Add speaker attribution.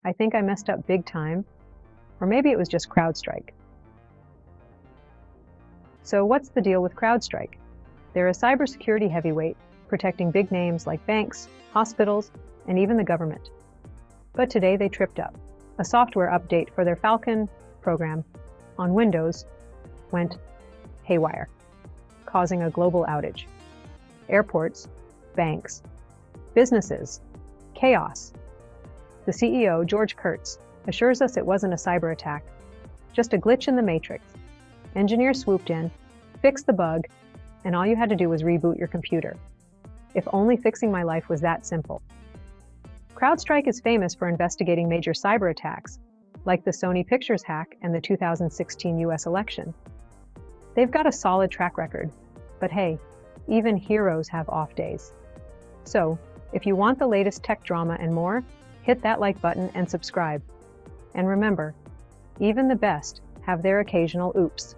Speaker 1: I think I messed up big time. Or maybe it was just CrowdStrike. So what's the deal with CrowdStrike? They're a cybersecurity heavyweight, protecting big names like banks, hospitals, and even the government. But today they tripped up. A software update for their Falcon program on Windows went haywire, causing a global outage. Airports, banks, businesses, chaos. The CEO, George Kurtz, assures us it wasn't a cyber attack, just a glitch in the matrix. Engineers swooped in, fixed the bug, and all you had to do was reboot your computer. If only fixing my life was that simple. CrowdStrike is famous for investigating major cyber attacks, like the Sony Pictures hack and the 2016 US election. They've got a solid track record, but hey, even heroes have off days. So, if you want the latest tech drama and more, hit that like button and subscribe. And remember, even the best have their occasional oops.